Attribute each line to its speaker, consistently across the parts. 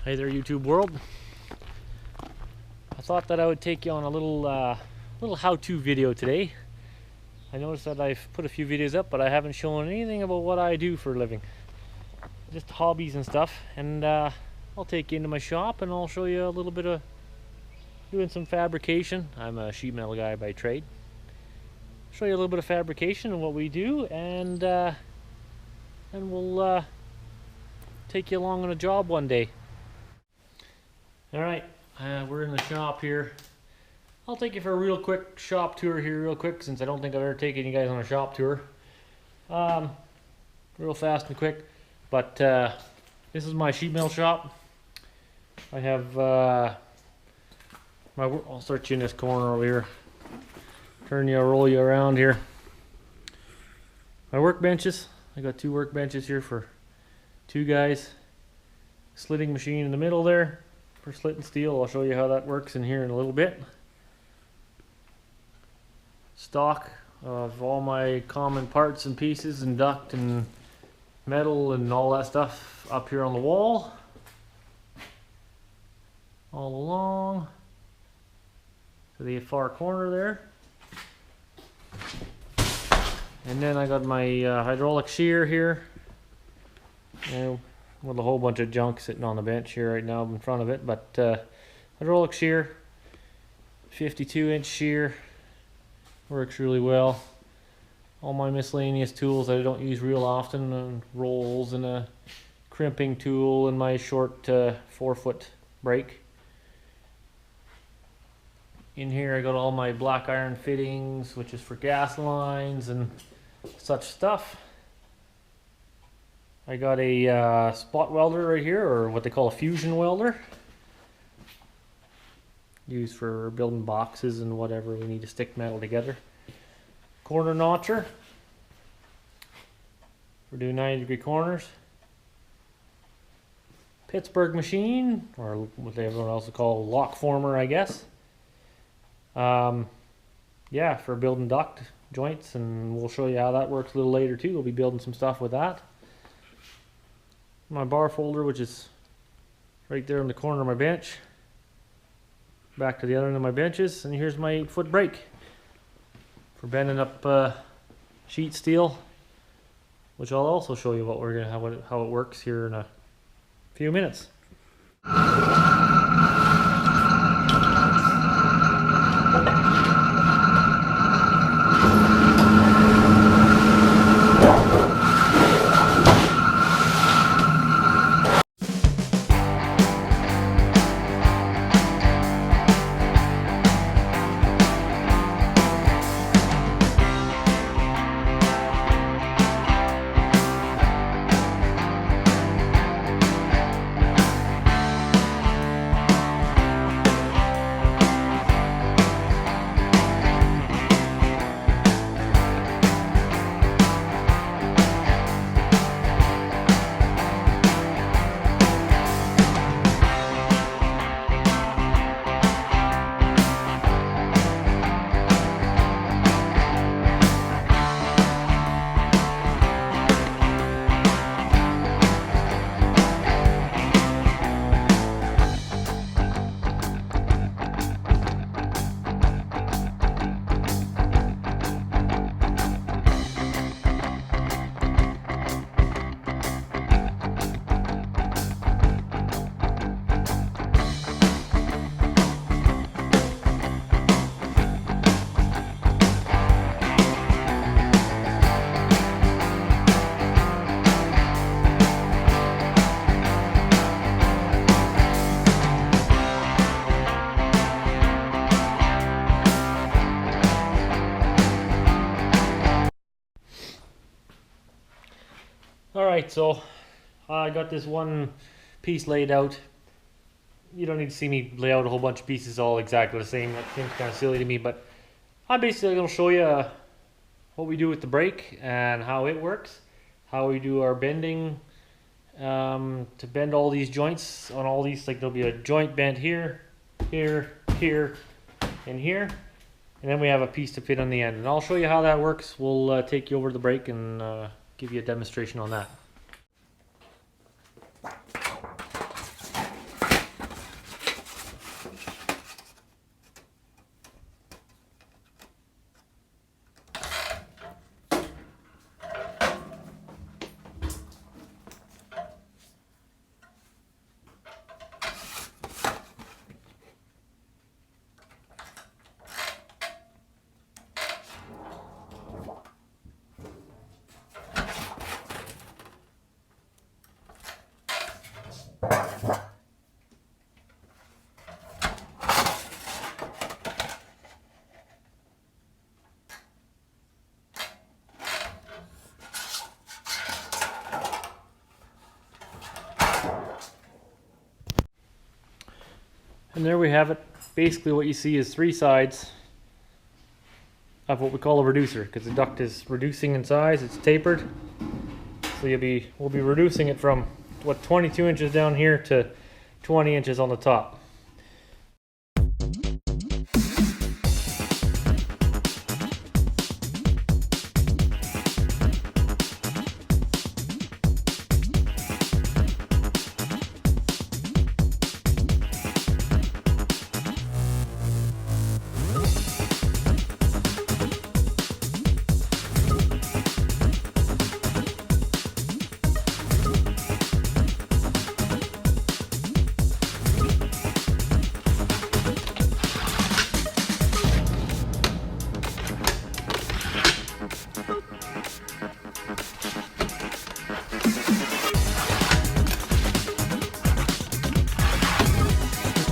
Speaker 1: Hey there, YouTube world. I thought that I would take you on a little how-to video today. I noticed that I've put a few videos up, but I haven't shown anything about what I do for a living. Just hobbies and stuff. And I'll take you into my shop and I'll show you a little bit of doing some fabrication. I'm a sheet metal guy by trade. Show you a little bit of fabrication and what we do, and we'll take you along on a job one day. Alright, we're in the shop here. I'll take you for a real quick shop tour here real quick, since I don't think I've ever taken you guys on a shop tour. Real fast and quick. But this is my sheet metal shop. I have I'll start you in this corner over here. Roll you around here. My workbenches. I got two workbenches here for two guys. Slitting machine in the middle there for slitting steel. I'll show you how that works in here in a little bit. Stock of all my common parts and pieces and duct and metal and all that stuff up here on the wall. All along to the far corner there. And then I got my hydraulic shear here, and with a whole bunch of junk sitting on the bench here right now in front of it. But hydraulic shear, 52-inch shear, works really well. All my miscellaneous tools that I don't use real often, and rolls and a crimping tool and my short 4-foot brake. In here I got all my black iron fittings, which is for gas lines and such stuff. I got a spot welder right here, or what they call a fusion welder, used for building boxes and whatever we need to stick metal together. Corner notcher for doing 90-degree corners. Pittsburgh machine, or what everyone else would call lock former, I guess. Yeah, for building duct joints, and we'll show you how that works a little later too. We'll be building some stuff with that. My bar folder, which is right there in the corner of my bench. Back to the other end of my benches, and here's my 8-foot brake for bending up sheet steel, which I'll also show you what we're gonna how it works here in a few minutes. Alright, so I got this one piece laid out. You don't need to see me lay out a whole bunch of pieces all exactly the same. That seems kind of silly to me, but I'm basically going to show you what we do with the brake and how it works, how we do our bending to bend all these joints on all these. Like there'll be a joint bent here, here, here, and here, and then we have a piece to fit on the end. And I'll show you how that works. We'll take you over the brake and give you a demonstration on that. And there we have it. Basically what you see is 3 sides of what we call a reducer, because the duct is reducing in size, it's tapered. So we'll be reducing it from 22 inches down here to 20 inches on the top.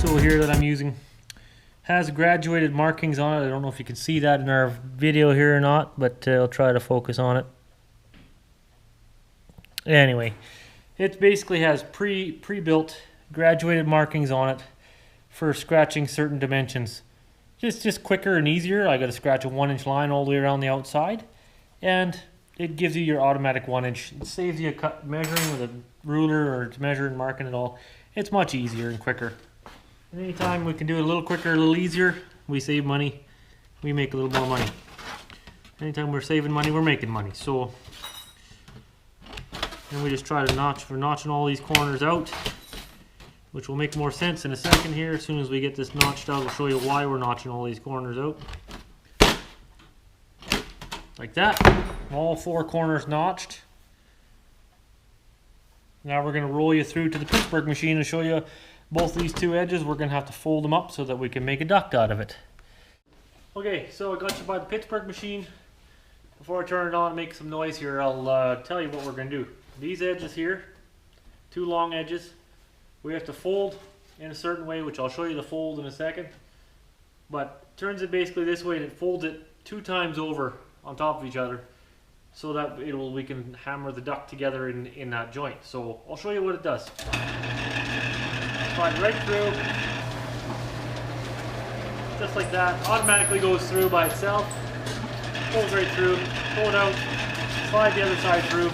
Speaker 1: Tool here that I'm using has graduated markings on it. I don't know if you can see that in our video here or not, but I'll try to focus on it. Anyway, it basically has pre-built graduated markings on it for scratching certain dimensions. Just quicker and easier. I got to scratch a 1-inch line all the way around the outside, and it gives you your automatic 1-inch. It saves you measuring with a ruler or to measure and marking it all. It's much easier and quicker. Anytime we can do it a little quicker, a little easier, we save money, we make a little more money. Anytime we're saving money, we're making money. So then we just try to we're notching all these corners out, which will make more sense in a second here. As soon as we get this notched out, I'll show you why we're notching all these corners out. Like that, all 4 corners notched. Now we're going to roll you through to the Pittsburgh machine and show you both these 2 edges. We're going to have to fold them up so that we can make a duct out of it. Okay, so I got you by the Pittsburgh machine. Before I turn it on and make some noise here, I'll tell you what we're going to do. These edges here, 2 long edges, we have to fold in a certain way, which I'll show you the fold in a second. But turns it basically this way, and it folds it 2 times over on top of each other, so that we can hammer the duct together in that joint. So I'll show you what it does. Slide right through, just like that. Automatically goes through by itself. Pulls right through, pull it out, slide the other side through.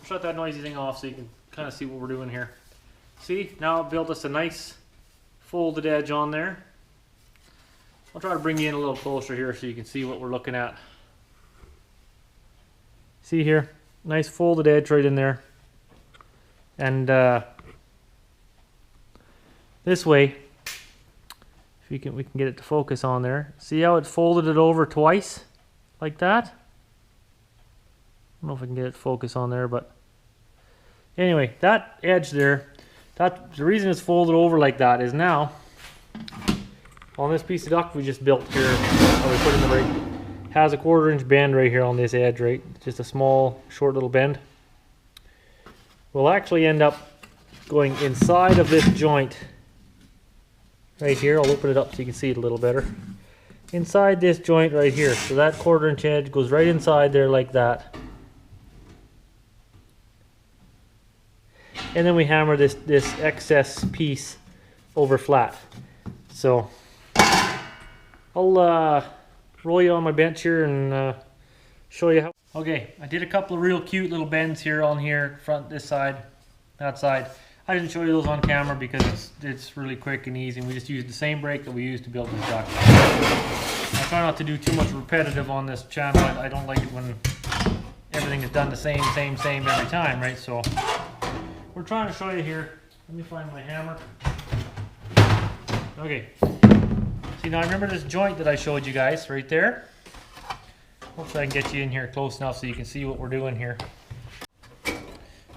Speaker 1: Shut that noisy thing off so you can kind of see what we're doing here. See, now it built us a nice folded edge on there. I'll try to bring you in a little closer here so you can see what we're looking at. See here, nice folded edge right in there. And this way, if we can get it to focus on there. See how it folded it over twice, like that? I don't know if I can get it to focus on there, but anyway, that edge there, the reason it's folded over like that is now on this piece of duct we just built here, that we put in the rig, has a 1/4 inch bend right here on this edge, right? Just a small, short little bend. We'll actually end up going inside of this joint right here. I'll open it up so you can see it a little better. Inside this joint right here. So that 1/4 inch edge goes right inside there like that. And then we hammer this excess piece over flat. So I'll roll you on my bench here and show you how. Okay, I did a couple of real cute little bends here on here, front, this side, that side. I didn't show you those on camera because it's really quick and easy, and we just used the same brake that we used to build this duct. I try not to do too much repetitive on this channel. I don't like it when everything is done the same every time, right? So we're trying to show you here. Let me find my hammer. Okay. See, now I remember this joint that I showed you guys right there. Hopefully I can get you in here close enough so you can see what we're doing here.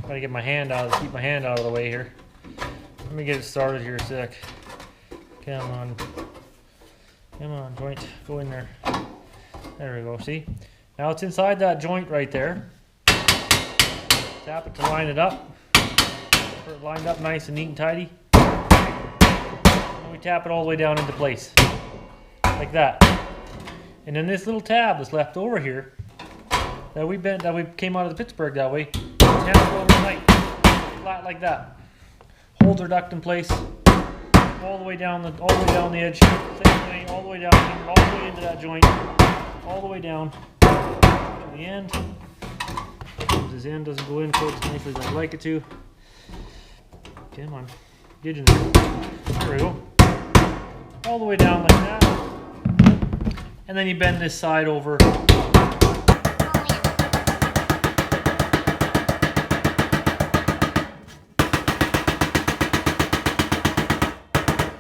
Speaker 1: Gotta get my hand out, keep my hand out of the way here. Let me get it started here a sec. Come on. Come on, joint. Go in there. There we go, see? Now it's inside that joint right there. Tap it to line it up. Get it lined up nice and neat and tidy. And we tap it all the way down into place. Like that. And then this little tab that's left over here, that we came out of the Pittsburgh that way. Hammer overnight, flat like that. Holds our duct in place all the way down the edge. Same way, all the way down, all the way into that joint, all the way down to the end. This end doesn't go in quite as nicely as I'd like it to. Come on, get in there. There we go. All the way down like that. And then you bend this side over.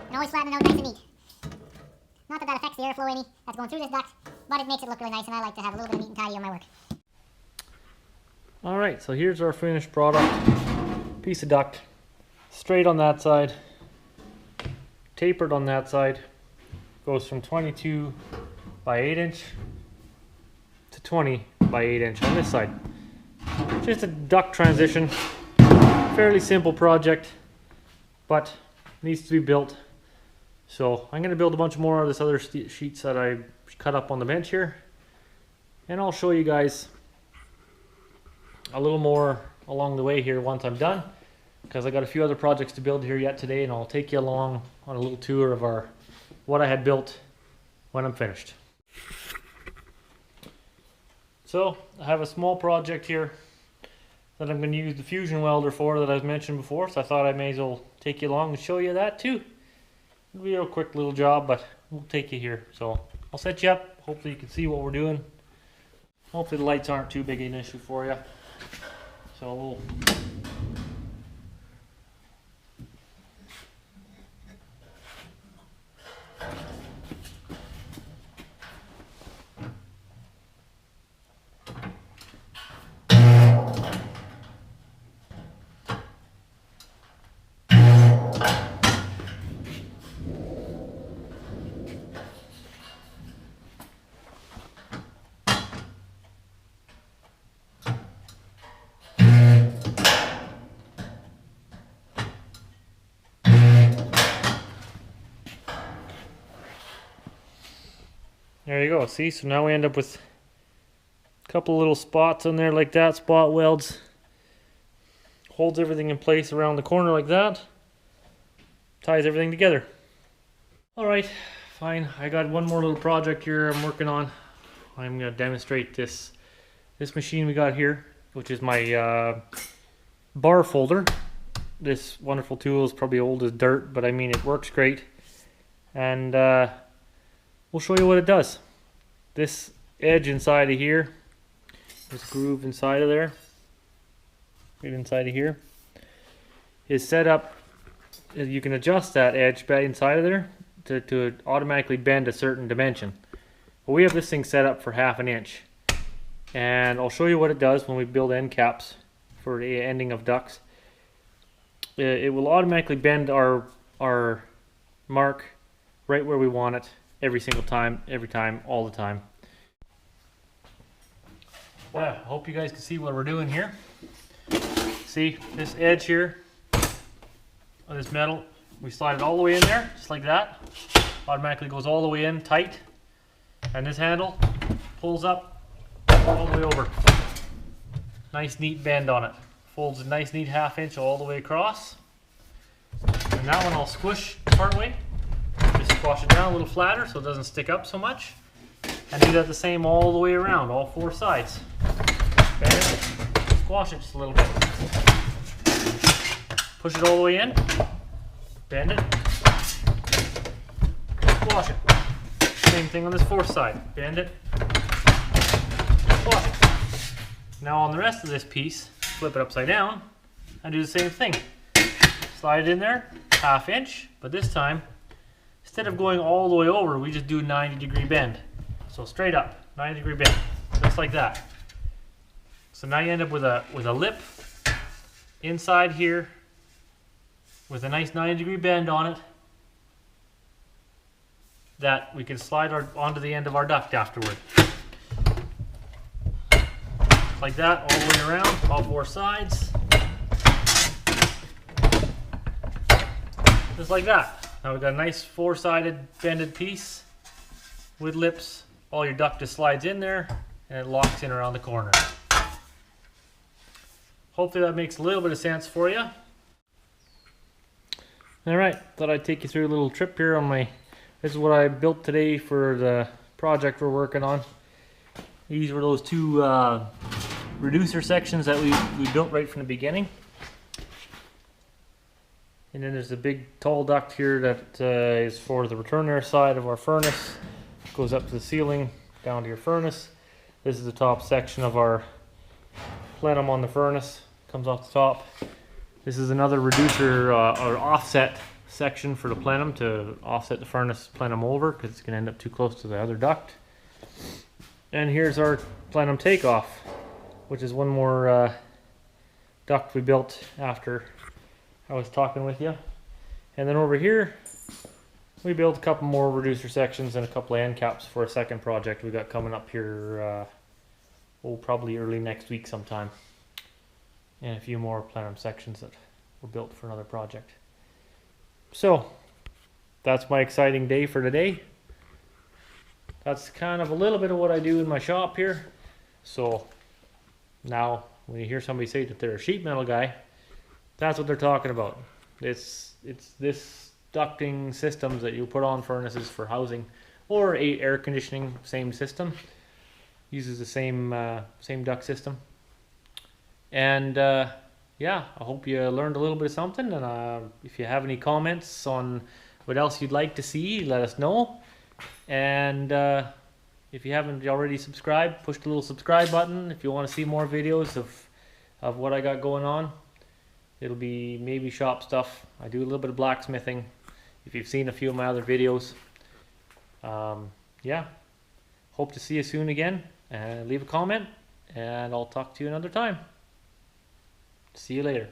Speaker 2: And always flatten it out nice and neat. Not that that affects the airflow any that's going through this duct, but it makes it look really nice, and I like to have a little bit of neat and tidy on my work.
Speaker 1: Alright, so here's our finished product. Piece of duct. Straight on that side. Tapered on that side. Goes from 22 by 8 inch to 20 by 8 inch on this side. Just a duct transition. Fairly simple project, but needs to be built. So I'm going to build a bunch more of this other sheets that I cut up on the bench here, and I'll show you guys a little more along the way here once I'm done, because I got a few other projects to build here yet today, and I'll take you along on a little tour of what I had built when I'm finished. So I have a small project here that I'm going to use the fusion welder for that I've mentioned before, so I thought I may as well take you along and show you that too. It'll be a quick little job, but we'll take you here. So I'll set you up. Hopefully you can see what we're doing. Hopefully the lights aren't too big an issue for you. So we'll there you go. See, so now we end up with a couple little spots on there like that, spot welds. Holds everything in place around the corner like that. Ties everything together. Alright, fine. I got one more little project here I'm working on. I'm going to demonstrate this machine we got here, which is my bar folder. This wonderful tool is probably old as dirt, but I mean it works great. And we'll show you what it does. This edge inside of here, this groove inside of there, right inside of here, is set up. You can adjust that edge back inside of there to automatically bend a certain dimension. But we have this thing set up for 1/2 inch. And I'll show you what it does when we build end caps for the ending of ducts. It will automatically bend our mark right where we want it. Every single time, every time, all the time. Well, I hope you guys can see what we're doing here. See this edge here of this metal, we slide it all the way in there, just like that. Automatically goes all the way in tight. And this handle pulls up all the way over. Nice neat bend on it. Folds a nice neat 1/2 inch all the way across. And that one I'll squish part way. Just squash it down a little flatter so it doesn't stick up so much. And do that the same all the way around, all 4 sides. Bend it, squash it just a little bit. Push it all the way in, bend it, squash it. Same thing on this 4th side, bend it, squash it. Now on the rest of this piece, flip it upside down and do the same thing. Slide it in there, 1/2 inch, but this time, instead of going all the way over, we just do a 90-degree bend. So straight up, 90-degree bend, just like that. So now you end up with a lip inside here with a nice 90-degree bend on it that we can slide onto the end of our duct afterward. Like that, all the way around, all 4 sides. Just like that. Now we've got a nice 4-sided bended piece with lips. All your duct just slides in there. and it locks in around the corner. Hopefully that makes a little bit of sense for you. Alright, thought I'd take you through a little trip here on my... This is what I built today for the project we're working on. These were those two reducer sections that we built right from the beginning. And then there's a big tall duct here that is for the return air side of our furnace. It goes up to the ceiling, down to your furnace. This is the top section of our plenum on the furnace. Comes off the top. This is another reducer or offset section for the plenum to offset the furnace plenum over because it's going to end up too close to the other duct. And here's our plenum takeoff, which is one more duct we built after I was talking with you. And then over here we built a couple more reducer sections and a couple of end caps for a second project we got coming up here probably early next week sometime. And a few more plenum sections that were built for another project. So that's my exciting day for today. That's kind of a little bit of what I do in my shop here. So now when you hear somebody say that they're a sheet metal guy, that's what they're talking about. It's this ducting systems that you put on furnaces for housing or air conditioning, same system. Uses the same duct system. And yeah, I hope you learned a little bit of something, and if you have any comments on what else you'd like to see, let us know. And if you haven't already subscribed, push the little subscribe button if you want to see more videos of what I got going on. It'll be maybe shop stuff. I do a little bit of blacksmithing if you've seen a few of my other videos. Yeah, hope to see you soon again, and leave a comment, and I'll talk to you another time. See you later.